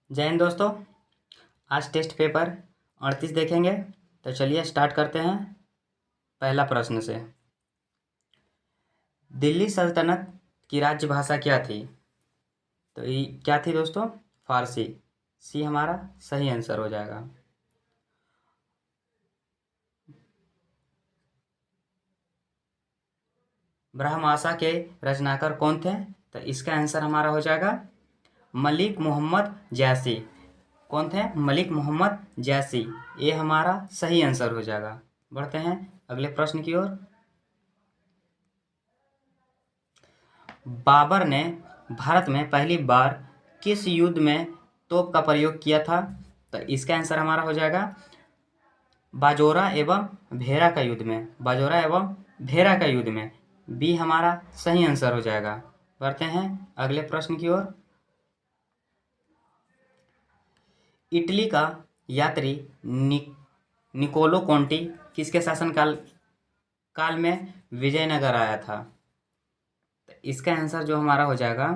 जय हिंद दोस्तों। आज टेस्ट पेपर 38 देखेंगे। तो चलिए स्टार्ट करते हैं पहला प्रश्न से। दिल्ली सल्तनत की राज्य भाषा क्या थी? तो ये क्या थी दोस्तों? फारसी। सी हमारा सही आंसर हो जाएगा। ब्रह्माशा के रचनाकार कौन थे? तो इसका आंसर हमारा हो जाएगा मलिक मोहम्मद जैसी। कौन थे? मलिक मोहम्मद जैसी। ये हमारा सही आंसर हो जाएगा। बढ़ते हैं अगले प्रश्न की ओर। बाबर ने भारत में पहली बार किस युद्ध में तोप का प्रयोग किया था? तो इसका आंसर हमारा हो जाएगा बाजोरा एवं भेरा का युद्ध में। बाजोरा एवं भेरा का युद्ध में। बी हमारा सही आंसर हो जाएगा। बढ़ते हैं अगले प्रश्न की ओर। इटली का यात्री निकोलो कोंटी किसके काल में विजयनगर आया था? तो इसका आंसर जो हमारा हो जाएगा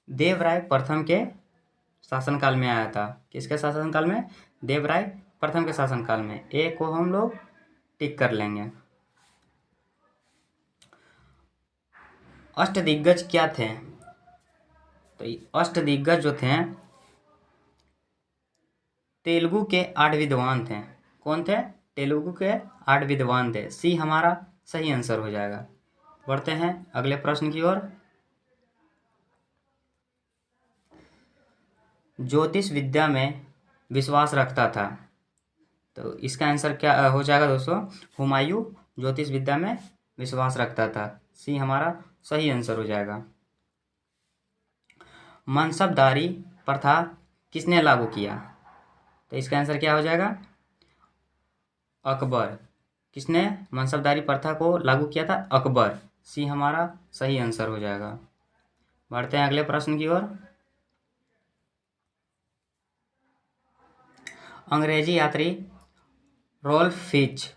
देवराय प्रथम के शासनकाल में आया था। किसके शासनकाल में? देवराय प्रथम के शासनकाल में। ए को हम लोग टिक कर लेंगे। अष्टदिग्गज क्या थे? तो अष्टदिग्गज जो थे तेलुगु के 8 विद्वान थे। कौन थे? तेलुगु के 8 विद्वान थे। सी हमारा सही आंसर हो जाएगा। बढ़ते हैं अगले प्रश्न की ओर। ज्योतिष विद्या में विश्वास रखता था। तो इसका आंसर क्या हो जाएगा दोस्तों? हुमायूं ज्योतिष विद्या में विश्वास रखता था। सी हमारा सही आंसर हो जाएगा। मनसबदारी प्रथा किसने लागू किया? तो इसका आंसर क्या हो जाएगा? अकबर। किसने मनसबदारी प्रथा को लागू किया था? अकबर। सी हमारा सही आंसर हो जाएगा। बढ़ते हैं अगले प्रश्न की ओर। अंग्रेजी यात्री रॉल्फ फिच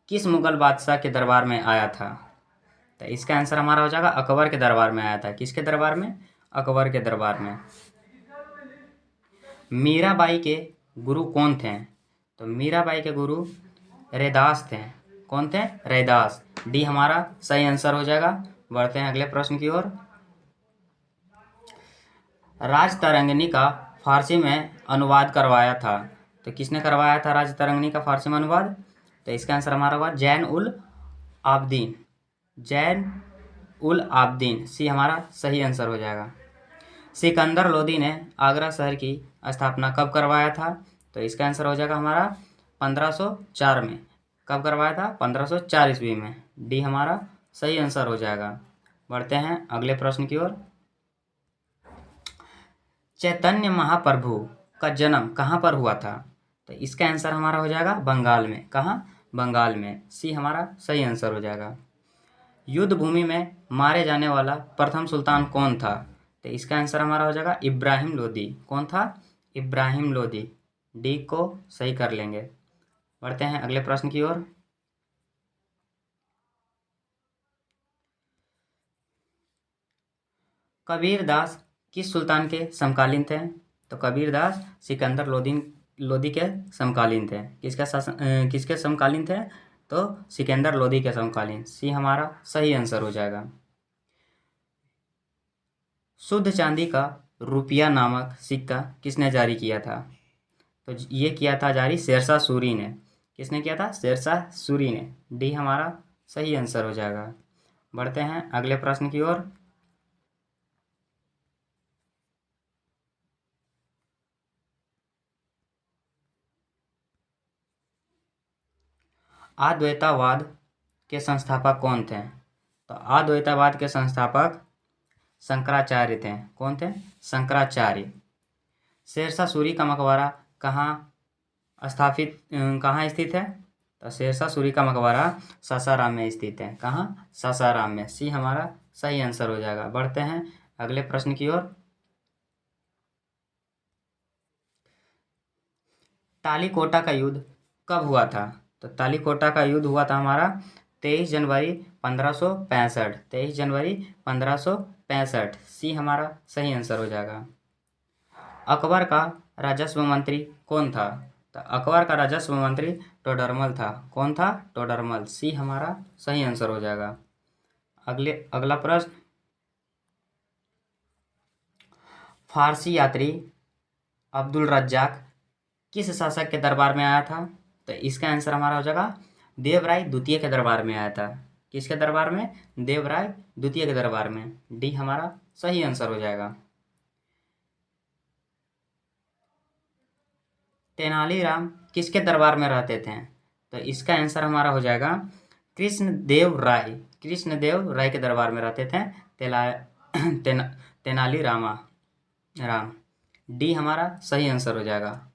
किस मुगल बादशाह के दरबार में आया था? तो इसका आंसर हमारा हो जाएगा अकबर के दरबार में आया था। किसके दरबार में? अकबर के दरबार में। मीराबाई के गुरु कौन थे? तो मीराबाई के गुरु रैदास थे। कौन थे? रैदास। डी हमारा सही आंसर हो जाएगा। बढ़ते हैं अगले प्रश्न की ओर। राजतरंगिणी का फारसी में अनुवाद करवाया था। तो किसने करवाया था राजतरंगिणी का फारसी में अनुवाद? तो इसका आंसर हमारा होगा जैन उल आबदीन। जैन उल आबदीन। सी हमारा सही आंसर हो जाएगा। सिकंदर लोदी ने आगरा शहर की स्थापना कब करवाया था? तो इसका आंसर हो जाएगा हमारा 1504 में। कब करवाया था? 1504 ईस्वी में। डी हमारा सही आंसर हो जाएगा। बढ़ते हैं अगले प्रश्न की ओर। चैतन्य महाप्रभु का जन्म कहाँ पर हुआ था? तो इसका आंसर हमारा हो जाएगा बंगाल में। कहाँ? बंगाल में। सी हमारा सही आंसर हो जाएगा। युद्ध भूमि में मारे जाने वाला प्रथम सुल्तान कौन था? तो इसका आंसर हमारा हो जाएगा इब्राहिम लोदी। कौन था? इब्राहिम लोदी। डी को सही कर लेंगे। बढ़ते हैं अगले प्रश्न की ओर। कबीरदास किस सुल्तान के समकालीन थे? तो कबीरदास सिकंदर लोदी के समकालीन थे। किसके समकालीन थे? तो सिकंदर लोदी के समकालीन। सी हमारा सही आंसर हो जाएगा। शुद्ध चांदी का रुपया नामक सिक्का किसने जारी किया था? तो ये किया था जारी शेरशाह सूरी ने। किसने किया था? शेरशाह सूरी ने। डी हमारा सही आंसर हो जाएगा। बढ़ते हैं अगले प्रश्न की ओर। अद्वैतवाद के संस्थापक कौन थे? तो अद्वैतवाद के संस्थापक शंकराचार्य थे। कौन थे? शंकराचार्य। शेरशाह सूरी का मकबरा कहाँ स्थित है? तो शेरशाह सूरी का मकबरा सासाराम में स्थित है। कहाँ? सासाराम में। सी हमारा सही आंसर हो जाएगा। बढ़ते हैं अगले प्रश्न की ओर। तालीकोटा का युद्ध कब हुआ था? तो तालीकोटा का युद्ध हुआ था हमारा 23 जनवरी 1565। 23 जनवरी 1565। सी हमारा सही आंसर हो जाएगा। अकबर का राजस्व मंत्री कौन था? तो अकबर का राजस्व मंत्री टोडरमल था। कौन था? टोडरमल। सी हमारा सही आंसर हो जाएगा। अगला प्रश्न, फारसी यात्री अब्दुल रज्जाक किस शासक के दरबार में आया था? तो इसका आंसर हमारा हो जाएगा देवराय द्वितीय के दरबार में आया था। किसके दरबार में? देवराय द्वितीय के दरबार में। डी हमारा सही आंसर हो जाएगा। तेनालीराम किसके दरबार में रहते थे? तो इसका आंसर हमारा हो जाएगा कृष्णदेव राय। कृष्णदेव राय के दरबार में रहते थे तेनालीराम। डी हमारा सही आंसर हो जाएगा।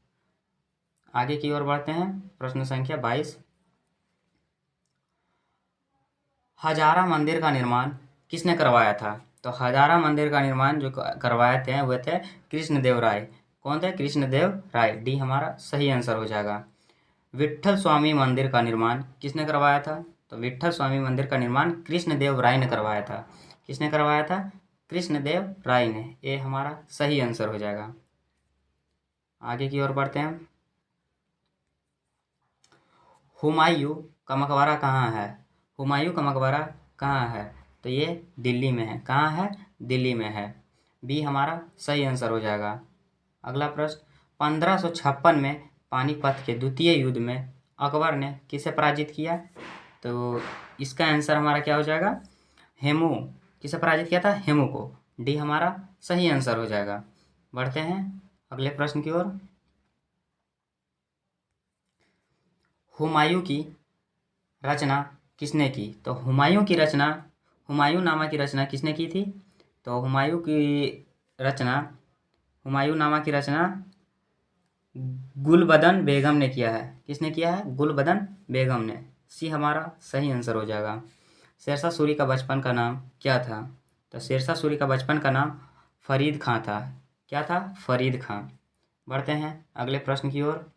आगे की ओर बढ़ते हैं। प्रश्न संख्या 22, हजारा मंदिर का निर्माण किसने करवाया था? तो हजारा मंदिर का निर्माण जो करवाए थे वे थे कृष्णदेव राय। कौन थे? कृष्णदेव राय। डी हमारा सही आंसर हो जाएगा। विट्ठल स्वामी मंदिर का निर्माण किसने करवाया था? तो विट्ठल स्वामी मंदिर का निर्माण कृष्णदेव राय ने करवाया था। किसने करवाया था? कृष्णदेव राय ने। ये हमारा सही आंसर हो जाएगा। आगे की ओर बढ़ते हैं। हुमायूं का मकबरा कहाँ है? हुमायूं का मकबरा कहाँ है? तो ये दिल्ली में है। कहाँ है? दिल्ली में है। बी हमारा सही आंसर हो जाएगा। अगला प्रश्न, 1556 में पानीपत के द्वितीय युद्ध में अकबर ने किसे पराजित किया? तो इसका आंसर हमारा क्या हो जाएगा? हेमू। किसे पराजित किया था? हेमू को। डी हमारा सही आंसर हो जाएगा। बढ़ते हैं अगले प्रश्न की ओर। हुमायूं की रचना किसने की? तो हुमायूं नामा की रचना किसने की थी? तो हुमायूं नामा की रचना गुलबदन बेगम ने किया है। किसने किया है? गुलबदन बेगम ने। सी हमारा सही आंसर हो जाएगा। शेरशाह सूरी का बचपन का नाम क्या था? तो शेरशाह सूरी का बचपन का नाम फरीद खां था। क्या था? फरीद खां। बढ़ते हैं अगले प्रश्न की ओर।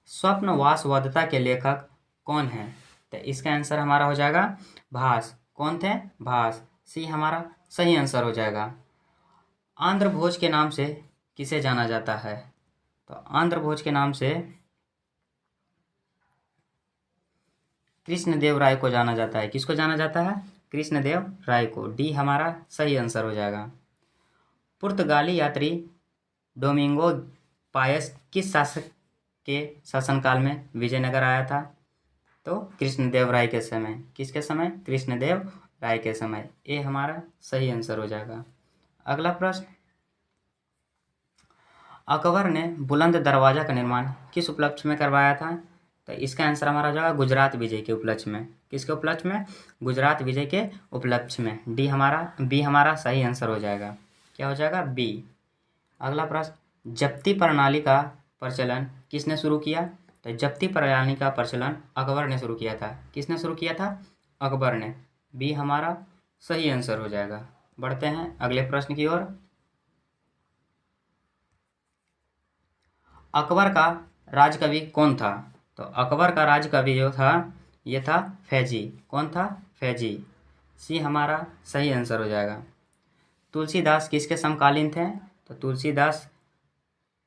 स्वप्नवासवदता के लेखक कौन हैं? तो इसका आंसर हमारा हो जाएगा भास। कौन थे? भास। सी हमारा सही आंसर हो जाएगा। आंध्र भोज के नाम से किसे जाना जाता है? तो आंध्र भोज के नाम से कृष्णदेव राय को जाना जाता है। किसको जाना जाता है? कृष्णदेव राय को। डी हमारा सही आंसर हो जाएगा। पुर्तगाली यात्री डोमिंगो पायस किस शासक के शासनकाल में विजयनगर आया था? तो कृष्णदेव राय के समय। किसके समय? कृष्णदेव राय के समय। ये हमारा सही आंसर हो जाएगा। अगला प्रश्न, अकबर ने बुलंद दरवाजा का निर्माण किस उपलक्ष्य में करवाया था? तो इसका आंसर हमारा हो जाएगा गुजरात विजय के उपलक्ष्य में। किसके उपलक्ष्य में? गुजरात विजय के उपलक्ष्य में। बी हमारा सही आंसर हो जाएगा। क्या हो जाएगा? बी। अगला प्रश्न, जब्ती प्रणाली का प्रचलन किसने शुरू किया? तो जब्ती प्रणाली का प्रचलन अकबर ने शुरू किया था। किसने शुरू किया था? अकबर ने। बी हमारा सही आंसर हो जाएगा। बढ़ते हैं अगले प्रश्न की ओर। अकबर का राजकवि कौन था? तो अकबर का राजकवि जो था ये था फैजी। कौन था? फैजी। सी हमारा सही आंसर हो जाएगा। तुलसीदास किसके समकालीन थे? तो तुलसीदास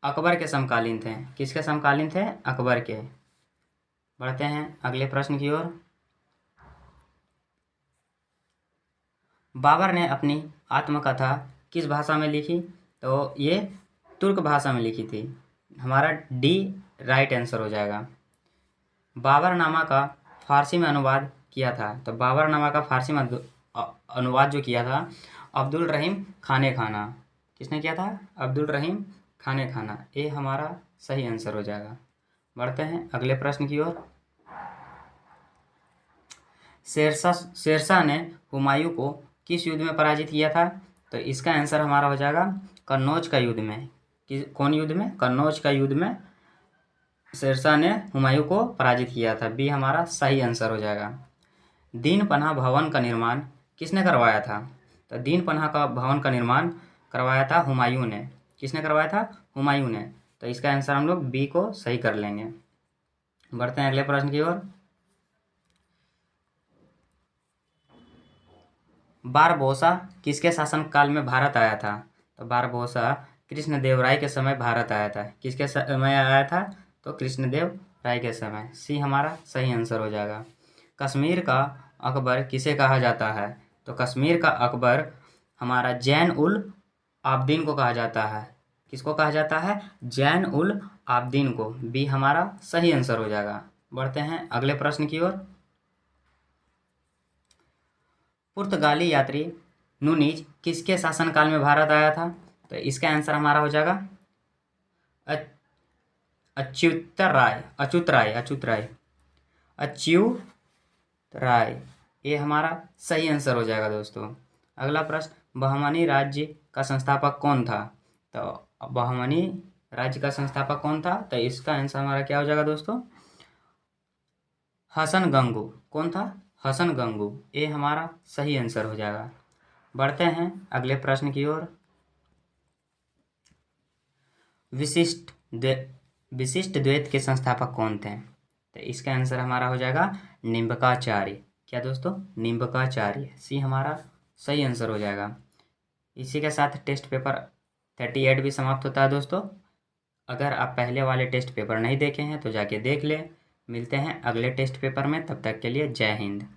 अकबर के समकालीन थे। किसके समकालीन थे? अकबर के। बढ़ते हैं अगले प्रश्न की ओर। बाबर ने अपनी आत्मकथा किस भाषा में लिखी? तो ये तुर्क भाषा में लिखी थी। हमारा डी राइट आंसर हो जाएगा। बाबरनामा का फारसी में अनुवाद किया था। तो बाबरनामा का फारसी में अनुवाद जो किया था अब्दुल रहीम खाने खाना। किसने किया था? अब्दुल रहीम खाने खाना। ये हमारा सही आंसर हो जाएगा। बढ़ते हैं अगले प्रश्न की ओर। शेरशाह ने हुमायूं को किस युद्ध में पराजित किया था? तो इसका आंसर हमारा हो जाएगा कन्नौज का युद्ध में। कौन युद्ध में? कन्नौज का युद्ध में शेरशाह ने हुमायूं को पराजित किया था। बी हमारा सही आंसर हो जाएगा। दीन पनाह भवन का निर्माण किसने करवाया था? तो दीन पनाह का भवन का निर्माण करवाया था हुमायूं ने। किसने करवाया था? हुमायूं ने। तो इसका आंसर हम लोग बी को सही कर लेंगे। बढ़ते हैं अगले प्रश्न की ओर। बारबोसा किसके शासनकाल में भारत आया था? तो बारबोसा कृष्णदेवराय के समय भारत आया था। किसके समय आया था? तो कृष्णदेव राय के समय। सी हमारा सही आंसर हो जाएगा। कश्मीर का अकबर किसे कहा जाता है? तो कश्मीर का अकबर हमारा जैन उल आबदीन को कहा जाता है। किसको कहा जाता है? जैन उल आबदीन को। बी हमारा सही आंसर हो जाएगा। बढ़ते हैं अगले प्रश्न की ओर। पुर्तगाली यात्री नूनीज किसके शासनकाल में भारत आया था? तो इसका आंसर हमारा हो जाएगा अच्युत राय। ये हमारा सही आंसर हो जाएगा दोस्तों। अगला प्रश्न, बहमनी राज्य का संस्थापक कौन था? तो बहमनी राज्य का संस्थापक कौन था? तो इसका आंसर हमारा क्या हो जाएगा दोस्तों? हसन गंगू। कौन था? हसन गंगू। ये हमारा सही आंसर हो जाएगा। बढ़ते हैं अगले प्रश्न की ओर। विशिष्ट द्वैत के संस्थापक कौन थे? तो इसका आंसर हमारा हो जाएगा निम्बकाचार्य। क्या दोस्तों? निम्बकाचार्य। सी हमारा सही आंसर हो जाएगा। इसी के साथ टेस्ट पेपर 38 भी समाप्त होता है दोस्तों। अगर आप पहले वाले टेस्ट पेपर नहीं देखे हैं तो जाके देख लें। मिलते हैं अगले टेस्ट पेपर में, तब तक के लिए जय हिंद।